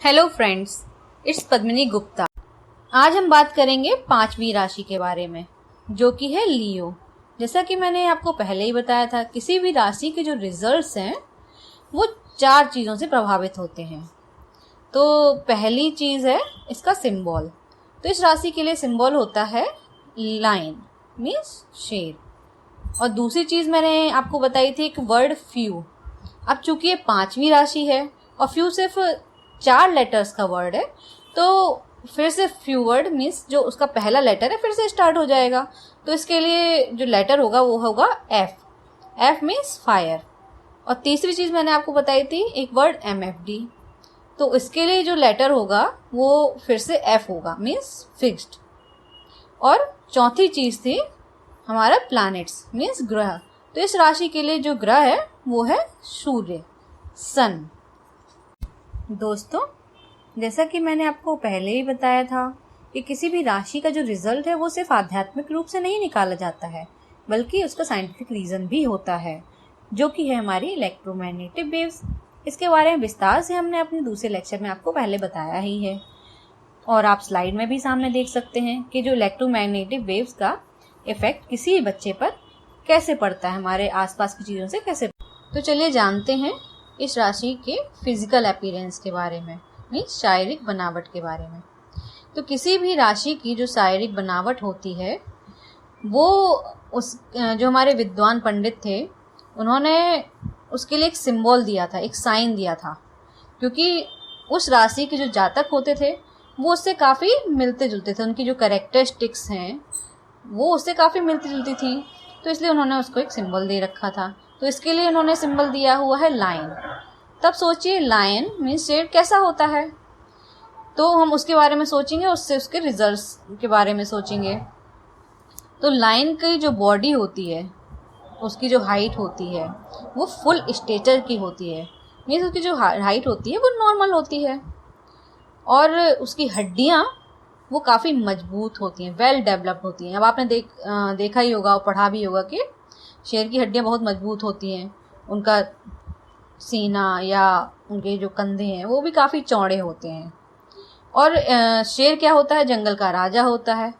Hello friends, it's Padmini Gupta. आज हम बात करेंगे पांचवी राशि के बारे में, जो कि है लियो। जैसा कि मैंने आपको पहले ही बताया था, किसी भी राशि के जो रिजल्ट्स हैं वो 4 चीज़ों से प्रभावित होते हैं। तो पहली चीज़ है इसका सिंबल। तो इस राशि के लिए सिंबल होता है लायन, मीन्स शेर। और दूसरी चीज़ मैंने आपको बताई थी एक वर्ड फ्यू। अब चूंकि ये पांचवी राशि है और फ्यू सिर्फ 4 लेटर्स का वर्ड है, तो फिर से फ्यू वर्ड मीन्स जो उसका पहला लेटर है फिर से स्टार्ट हो जाएगा। तो इसके लिए जो लेटर होगा वो होगा एफ। F means fire. और तीसरी चीज़ मैंने आपको बताई थी एक वर्ड MFD। तो इसके लिए जो लेटर होगा वो फिर से एफ होगा, मीन्स फिक्स्ड। और चौथी चीज़ थी हमारा प्लैनेट्स, मीन्स ग्रह। तो इस राशि के लिए जो ग्रह है वो है सूर्य, सन। दोस्तों, जैसा कि मैंने आपको पहले ही बताया था कि किसी भी राशि का जो रिजल्ट है वो सिर्फ आध्यात्मिक रूप से नहीं निकाला जाता है, बल्कि उसका साइंटिफिक रीज़न भी होता है, जो कि है हमारी इलेक्ट्रोमैग्नेटिक वेव्स। इसके बारे में विस्तार से हमने अपने दूसरे लेक्चर में आपको पहले बताया ही है। और आप स्लाइड में भी सामने देख सकते हैं कि जो इलेक्ट्रोमैग्नेटिक वेव्स का इफेक्ट किसी भी बच्चे पर कैसे पड़ता है, हमारे आसपास की चीज़ों से कैसे। तो चलिए जानते हैं इस राशि के फिजिकल अपीयरेंस के बारे में, मीन्स शारीरिक बनावट के बारे में। तो किसी भी राशि की जो शारीरिक बनावट होती है वो जो हमारे विद्वान पंडित थे उन्होंने उसके लिए एक सिंबल दिया था, एक साइन दिया था, क्योंकि उस राशि के जो जातक होते थे वो उससे काफ़ी मिलते जुलते थे। उनकी जो कैरेक्टरिस्टिक्स हैं वो उससे काफ़ी मिलती जुलती थी, तो इसलिए उन्होंने उसको एक सिंबल दे रखा था। तो इसके लिए उन्होंने सिंबल दिया हुआ है लायन। तब सोचिए लायन मीन्स शेर कैसा होता है, तो हम उसके बारे में सोचेंगे, उससे उसके रिजल्ट्स के बारे में सोचेंगे। तो लायन की जो बॉडी होती है, उसकी जो हाइट होती है वो फुल स्टेचर की होती है, मीन्स उसकी जो हाइट होती है वो नॉर्मल होती है। और उसकी हड्डियाँ वो काफ़ी मजबूत होती हैं, वेल डेवलप्ड होती हैं। अब आपने देखा ही होगा और पढ़ा भी होगा कि शेर की हड्डियाँ बहुत मजबूत होती हैं। उनका सीना या उनके जो कंधे हैं वो भी काफ़ी चौड़े होते हैं। और शेर क्या होता है, जंगल का राजा होता है,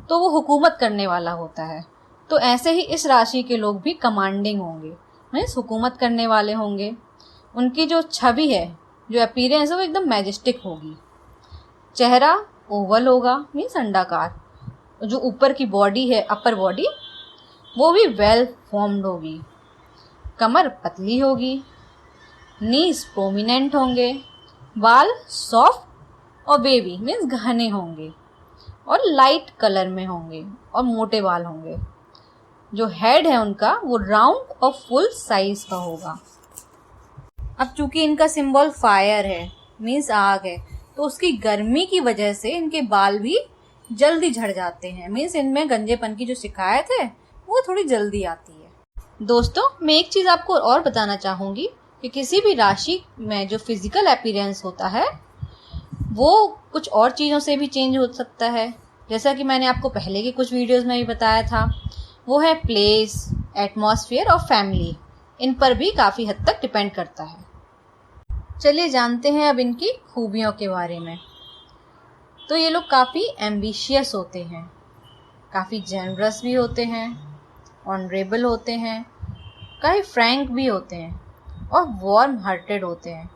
तो वो हुकूमत करने वाला होता है। तो ऐसे ही इस राशि के लोग भी कमांडिंग होंगे, मीन्स हुकूमत करने वाले होंगे। उनकी जो छवि है, जो अपीयरेंस है वो एकदम मैजेस्टिक होगी। चेहरा ओवल होगा, मीन्स अंडाकार। जो ऊपर की बॉडी है, अपर बॉडी, वो भी वेल फॉर्म्ड होगी। कमर पतली होगी, नीज प्रोमिनेंट होंगे, बाल सॉफ्ट और वेवी मीन्स घने होंगे और लाइट कलर में होंगे और मोटे बाल होंगे। जो हेड है उनका वो राउंड और फुल साइज का होगा। अब चूंकि इनका सिंबल फायर है, मीन्स आग है, तो उसकी गर्मी की वजह से इनके बाल भी जल्दी झड़ जाते हैं, मीन्स इनमें गंजेपन की जो शिकायत है वो थोड़ी जल्दी आती है। दोस्तों, मैं एक चीज़ आपको और बताना चाहूँगी कि किसी भी राशि में जो फिजिकल अपीयरेंस होता है वो कुछ और चीज़ों से भी चेंज हो सकता है। जैसा कि मैंने आपको पहले के कुछ वीडियोस में भी बताया था, वो है प्लेस, एटमॉस्फेयर और फैमिली। इन पर भी काफ़ी हद तक डिपेंड करता है। चलिए जानते हैं अब इनकी खूबियों के बारे में। तो ये लोग काफ़ी एम्बिशियस होते हैं, काफ़ी जेनरस भी होते हैं, ऑनरेबल होते हैं, काफ़ी फ्रैंक भी होते हैं और वार्म हार्टेड होते हैं।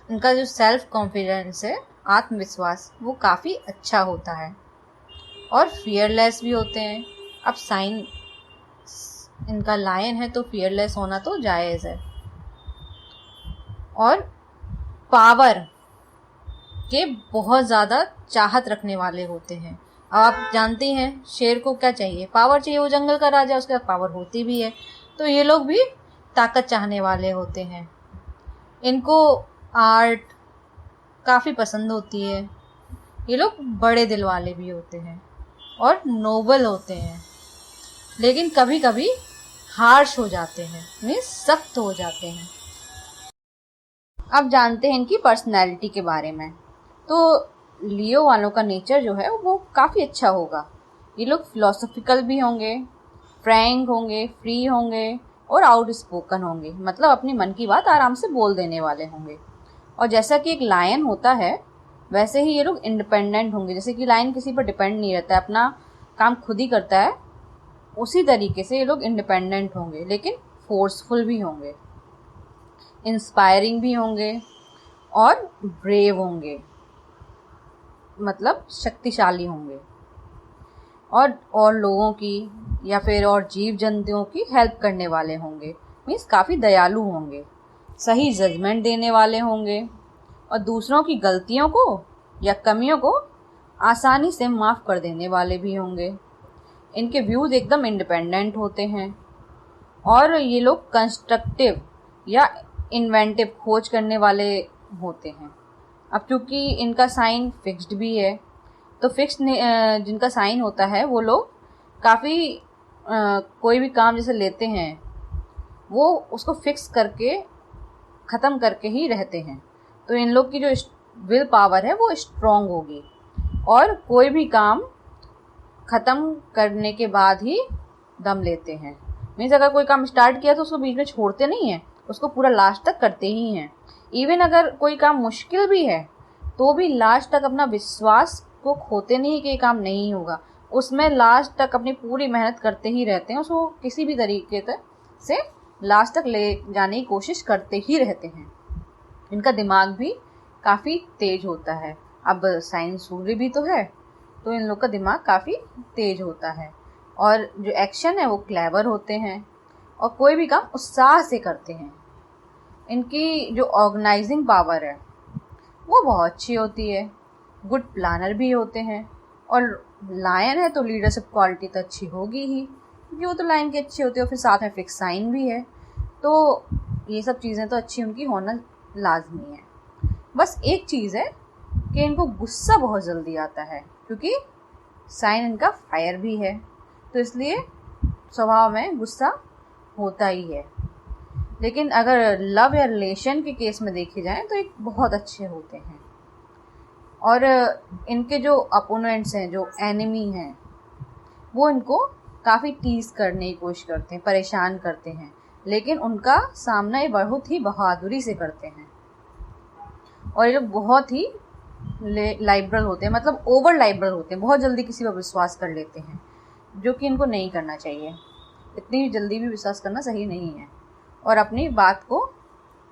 इनका जो सेल्फ कॉन्फिडेंस है, आत्मविश्वास, वो काफ़ी अच्छा होता है और फियरलेस भी होते हैं। अब साइन इनका लायन है तो फियरलेस होना तो जायज़ है। और पावर के बहुत ज़्यादा चाहत रखने वाले होते हैं। अब आप जानते हैं शेर को क्या चाहिए, पावर चाहिए, वो जंगल का राजा, उसके पास पावर होती भी है। तो ये लोग भी ताकत चाहने वाले होते हैं। इनको आर्ट काफ़ी पसंद होती है। ये लोग बड़े दिल वाले भी होते हैं और नोबल होते हैं, लेकिन कभी कभी हार्श हो जाते हैं, मीन्स सख्त हो जाते हैं। अब जानते हैं इनकी पर्सनैलिटी के बारे में। तो लियो वालों का नेचर जो है वो काफ़ी अच्छा होगा। ये लोग फिलोसॉफिकल भी होंगे, फ्रैंक होंगे, फ्री होंगे और आउटस्पोकन होंगे, मतलब अपनी मन की बात आराम से बोल देने वाले होंगे। और जैसा कि एक लायन होता है वैसे ही ये लोग इंडिपेंडेंट होंगे। जैसे कि लायन किसी पर डिपेंड नहीं रहता है, अपना काम खुद ही करता है, उसी तरीके से ये लोग इंडिपेंडेंट होंगे, लेकिन फोर्सफुल भी होंगे, इंस्पायरिंग भी होंगे और ब्रेव होंगे, मतलब शक्तिशाली होंगे, और लोगों की या फिर और जीव जंतुओं की हेल्प करने वाले होंगे। मीन्स काफ़ी दयालु होंगे, सही जजमेंट देने वाले होंगे और दूसरों की गलतियों को या कमियों को आसानी से माफ़ कर देने वाले भी होंगे। इनके व्यूज़ एकदम इंडिपेंडेंट होते हैं और ये लोग कंस्ट्रक्टिव या इन्वेंटिव खोज करने वाले होते हैं। अब चूँकि इनका साइन फिक्स्ड भी है, तो फिक्स्ड जिनका साइन होता है वो लोग काफ़ी कोई भी काम जैसे लेते हैं वो उसको फिक्स करके ख़त्म करके ही रहते हैं। तो इन लोग की जो विल पावर है वो स्ट्रॉन्ग होगी और कोई भी काम ख़त्म करने के बाद ही दम लेते हैं। मीन्स अगर कोई काम स्टार्ट किया तो उसको बीच में छोड़ते नहीं हैं, उसको पूरा लास्ट तक करते ही हैं। इवन अगर कोई काम मुश्किल भी है तो भी लास्ट तक अपना विश्वास को खोते नहीं कि ये काम नहीं होगा, उसमें लास्ट तक अपनी पूरी मेहनत करते ही रहते हैं, उसको किसी भी तरीके से लास्ट तक ले जाने की कोशिश करते ही रहते हैं। इनका दिमाग भी काफ़ी तेज होता है। अब साइन सूर्य भी तो है, तो इन लोग का दिमाग काफ़ी तेज होता है और जो एक्शन है वो क्लेवर होते हैं और कोई भी काम उत्साह से करते हैं। इनकी जो ऑर्गेनाइजिंग पावर है वो बहुत अच्छी होती है, गुड प्लानर भी होते हैं और लायन है तो लीडरशिप क्वालिटी तो अच्छी होगी ही, क्योंकि वो तो लायन की अच्छी होती है और फिर साथ में फिक्स साइन भी है, तो ये सब चीज़ें तो अच्छी उनकी होना लाजमी है। बस एक चीज़ है कि इनको गुस्सा बहुत जल्दी आता है, क्योंकि साइन इनका फायर भी है, तो इसलिए स्वभाव में गुस्सा होता ही है। लेकिन अगर लव या रिलेशन के केस में देखे जाएं तो एक बहुत अच्छे होते हैं और इनके जो अपोनेंट्स हैं, जो एनिमी हैं, वो इनको काफ़ी टीज करने की कोशिश करते हैं, परेशान करते हैं, लेकिन उनका सामना ये बहुत ही बहादुरी से करते हैं और ये लोग बहुत ही लाइबरल होते हैं, मतलब ओवर लाइबरल होते हैं, बहुत जल्दी किसी पर विश्वास कर लेते हैं, जो कि इनको नहीं करना चाहिए। इतनी जल्दी भी विश्वास करना सही नहीं है और अपनी बात को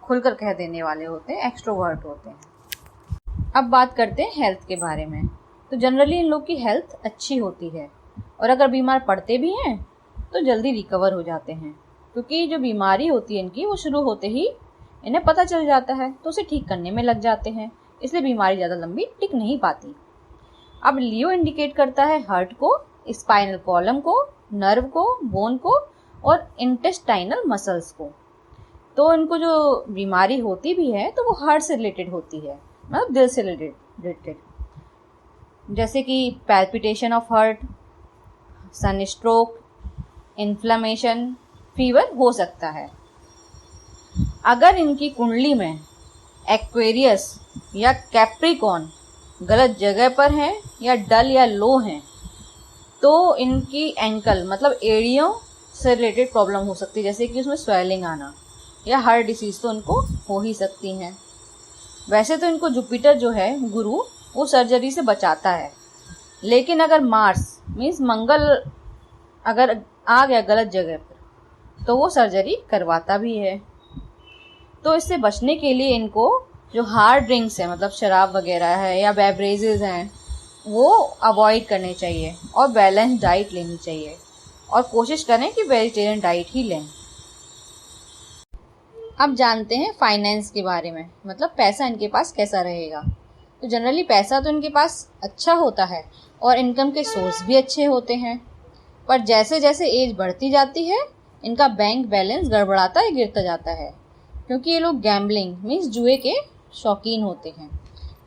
खुलकर कह देने वाले होते हैं, एक्सट्रोवर्ट होते हैं। अब बात करते हैं हेल्थ के बारे में। तो जनरली इन लोग की हेल्थ अच्छी होती है और अगर बीमार पड़ते भी हैं तो जल्दी रिकवर हो जाते हैं, क्योंकि जो बीमारी होती है इनकी वो शुरू होते ही इन्हें पता चल जाता है तो उसे ठीक करने में लग जाते हैं, इसलिए बीमारी ज़्यादा लंबी टिक नहीं पाती। अब लियो इंडिकेट करता है हार्ट को, स्पाइनल कॉलम को, नर्व को, बोन को और इंटेस्टाइनल मसल्स को। तो इनको जो बीमारी होती भी है तो वो हार्ट से रिलेटेड होती है, मतलब दिल से रिलेटेड, जैसे कि palpitation of heart, sunstroke, inflammation, fever हो सकता है। अगर इनकी कुंडली में एक्वेरियस या कैप्रिकॉन गलत जगह पर हैं या डल या लो हैं तो इनकी एंकल मतलब एड़ियों से रिलेटेड प्रॉब्लम हो सकती है, जैसे कि उसमें स्वेलिंग आना या हार्ट डिसीज़ तो उनको हो ही सकती हैं। वैसे तो इनको जुपिटर जो है गुरु वो सर्जरी से बचाता है, लेकिन अगर मार्स मीन्स मंगल अगर आ गया गलत जगह पर तो वो सर्जरी करवाता भी है। तो इससे बचने के लिए इनको जो हार्ड ड्रिंक्स हैं, मतलब शराब वगैरह है या बेवरेजेस हैं, वो अवॉइड करने चाहिए और बैलेंस डाइट लेनी चाहिए और कोशिश करें कि वेजिटेरियन डाइट ही लें। अब जानते हैं फाइनेंस के बारे में, मतलब पैसा इनके पास कैसा रहेगा। तो जनरली पैसा तो इनके पास अच्छा होता है और इनकम के सोर्स भी अच्छे होते हैं, पर जैसे जैसे एज बढ़ती जाती है इनका बैंक बैलेंस गड़बड़ाता है, गिरता जाता है, क्योंकि ये लोग गैम्बलिंग मीन्स जुए के शौकीन होते हैं,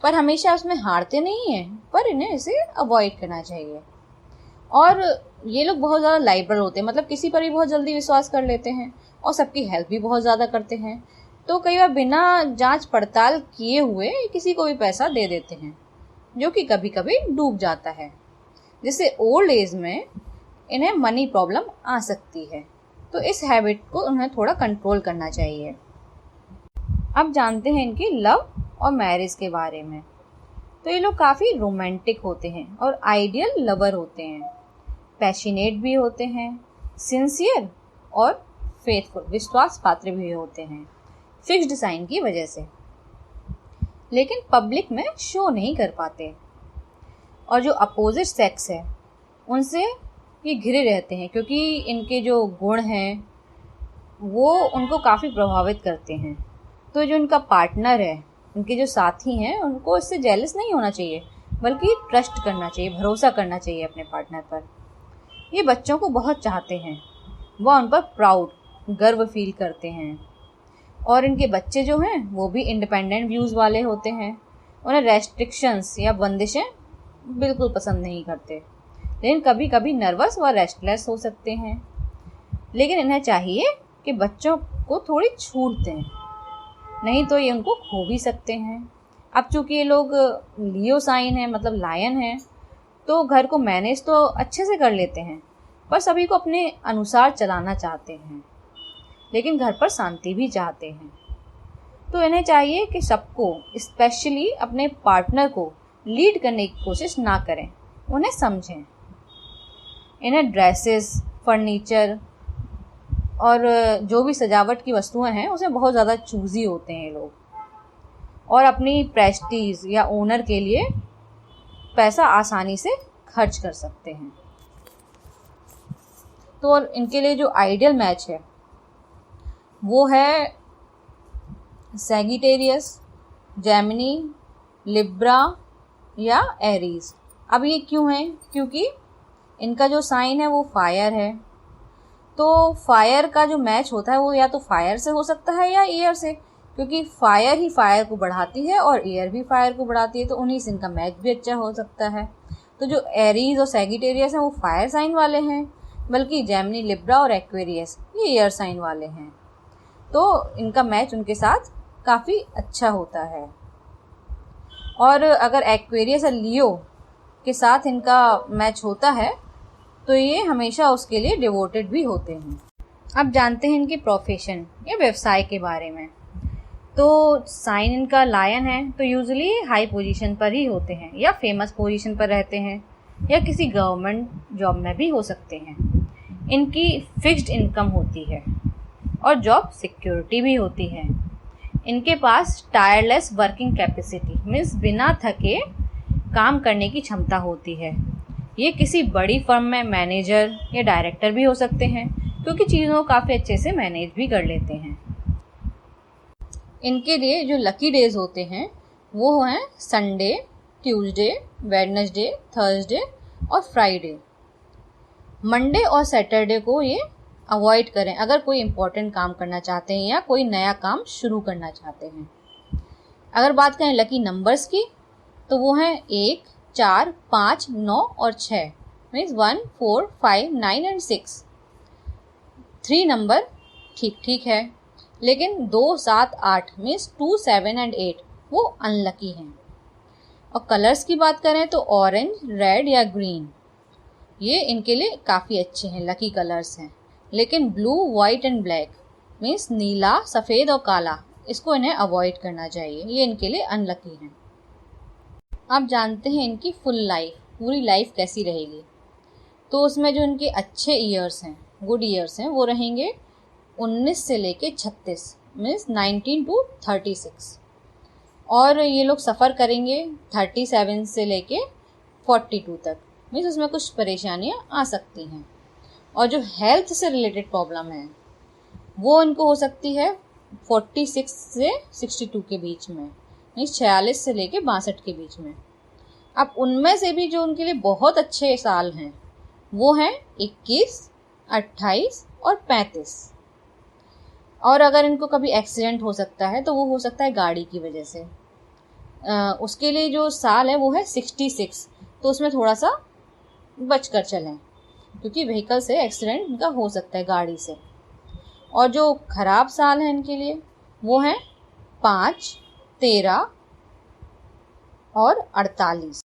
पर हमेशा उसमें हारते नहीं हैं, पर इन्हें इसे अवॉइड करना चाहिए। और ये लोग बहुत ज़्यादा लाइबरल होते हैं, मतलब किसी पर भी बहुत जल्दी विश्वास कर लेते हैं और सबकी हेल्प भी बहुत ज़्यादा करते हैं, तो कई बार बिना जांच पड़ताल किए हुए किसी को भी पैसा दे देते हैं, जो कि कभी कभी डूब जाता है, जिससे ओल्ड एज में इन्हें मनी प्रॉब्लम आ सकती है। तो इस हैबिट को उन्हें थोड़ा कंट्रोल करना चाहिए। अब जानते हैं इनकी लव और मैरिज के बारे में। तो ये लोग काफ़ी रोमांटिक होते हैं और आइडियल लवर होते हैं, पैशनेट भी होते हैं, सिंसियर और फेथफुल, विश्वास पात्र भी होते हैं फिक्स्ड साइन की वजह से। लेकिन पब्लिक में शो नहीं कर पाते और जो अपोजिट सेक्स है उनसे ये घिरे रहते हैं, क्योंकि इनके जो गुण हैं वो उनको काफ़ी प्रभावित करते हैं। तो जो इनका पार्टनर है, उनके जो साथी हैं, उनको इससे जेलस नहीं होना चाहिए, बल्कि ट्रस्ट करना चाहिए, भरोसा करना चाहिए अपने पार्टनर पर। ये बच्चों को बहुत चाहते हैं, वह उन पर प्राउड, गर्व फील करते हैं। और इनके बच्चे जो हैं वो भी इंडिपेंडेंट व्यूज़ वाले होते हैं। उन्हें रेस्ट्रिक्शंस या बंदिशें बिल्कुल पसंद नहीं करते, लेकिन कभी कभी नर्वस व रेस्टलेस हो सकते हैं। लेकिन इन्हें चाहिए कि बच्चों को थोड़ी छूट दें, नहीं तो ये उनको खो भी सकते हैं। अब चूंकि ये लोग लियो साइन है, मतलब लायन है, तो घर को मैनेज तो अच्छे से कर लेते हैं, पर सभी को अपने अनुसार चलाना चाहते हैं, लेकिन घर पर शांति भी चाहते हैं। तो इन्हें चाहिए कि सबको, स्पेशली अपने पार्टनर को लीड करने की कोशिश ना करें, उन्हें समझें। इन्हें ड्रेसेस, फर्नीचर और जो भी सजावट की वस्तुएं हैं उसमें बहुत ज़्यादा चूज़ी होते हैं ये लोग, और अपनी प्रेस्टीज या ओनर के लिए पैसा आसानी से खर्च कर सकते हैं। तो और इनके लिए जो आइडियल मैच है वो है सैगिटेरियस, जेमिनी, लिब्रा या एरीज। अब ये क्यों है? क्योंकि इनका जो साइन है वो फायर है, तो फायर का जो मैच होता है वो या तो फायर से हो सकता है या एयर से, क्योंकि फायर ही फायर को बढ़ाती है और एयर भी फायर को बढ़ाती है, तो उन्हीं से इनका मैच भी अच्छा हो सकता है। तो जो एरीज और सैगिटेरियस हैं वो फायर साइन वाले हैं, बल्कि जेमिनी, लिब्रा और एक्वेरियस ये एयर साइन वाले हैं। तो इनका मैच उनके साथ काफ़ी अच्छा होता है। और अगर एक्वेरियस और लियो के साथ इनका मैच होता है तो ये हमेशा उसके लिए डिवोटेड भी होते हैं। अब जानते हैं इनके प्रोफेशन या व्यवसाय के बारे में। तो साइन इनका लायन है, तो यूजुअली हाई पोजीशन पर ही होते हैं या फेमस पोजीशन पर रहते हैं या किसी गवर्नमेंट जॉब में भी हो सकते हैं। इनकी फिक्स्ड इनकम होती है और जॉब सिक्योरिटी भी होती है। इनके पास टायरलेस वर्किंग कैपेसिटी मीन्स बिना थके काम करने की क्षमता होती है। ये किसी बड़ी फर्म में मैनेजर या डायरेक्टर भी हो सकते हैं, क्योंकि चीज़ों को काफ़ी अच्छे से मैनेज भी कर लेते हैं। इनके लिए जो लकी डेज होते हैं वो हैं संडे, ट्यूसडे, वेडनेसडे, थर्सडे और फ्राइडे। मंडे और सैटरडे को ये अवॉइड करें अगर कोई इम्पोर्टेंट काम करना चाहते हैं या कोई नया काम शुरू करना चाहते हैं। अगर बात करें लकी नंबर्स की तो वो हैं 1, 4, 5, 9 और 6 मीन्स 1, 4, 5, 9 एंड 6। 3 नंबर ठीक ठीक है, लेकिन 2, 7, 8 मीन्स 2, 7 एंड 8 वो अनलकी हैं। और कलर्स की बात करें तो ऑरेंज, रेड या ग्रीन ये इनके लिए काफ़ी अच्छे हैं, लकी कलर्स हैं। लेकिन blue, white and black means नीला, सफ़ेद और काला, इसको इन्हें अवॉइड करना चाहिए, ये इनके लिए अनलकी हैं। अब जानते हैं इनकी फुल लाइफ, पूरी लाइफ कैसी रहेगी। तो उसमें जो इनके अच्छे ईयर्स हैं, गुड ईयर्स हैं, वो रहेंगे 19 से लेके 36 मीन्स 19 to 36। और ये लोग सफ़र करेंगे 37 से लेके 42 तक मीन्स उसमें कुछ परेशानियाँ आ सकती हैं। और जो हेल्थ से रिलेटेड प्रॉब्लम है वो इनको हो सकती है 46 से 62 के बीच में मीन्स 46 से लेके 62 के बीच में। अब उनमें से भी जो उनके लिए बहुत अच्छे साल हैं वो हैं 21, 28 और 35। और अगर इनको कभी एक्सीडेंट हो सकता है तो वो हो सकता है गाड़ी की वजह से। उसके लिए जो साल है वो है 66, तो उसमें थोड़ा सा बच कर चलें, क्योंकि व्हीकल से एक्सीडेंट इनका हो सकता है गाड़ी से। और जो ख़राब साल है इनके लिए वो हैं 5, 13 और 48।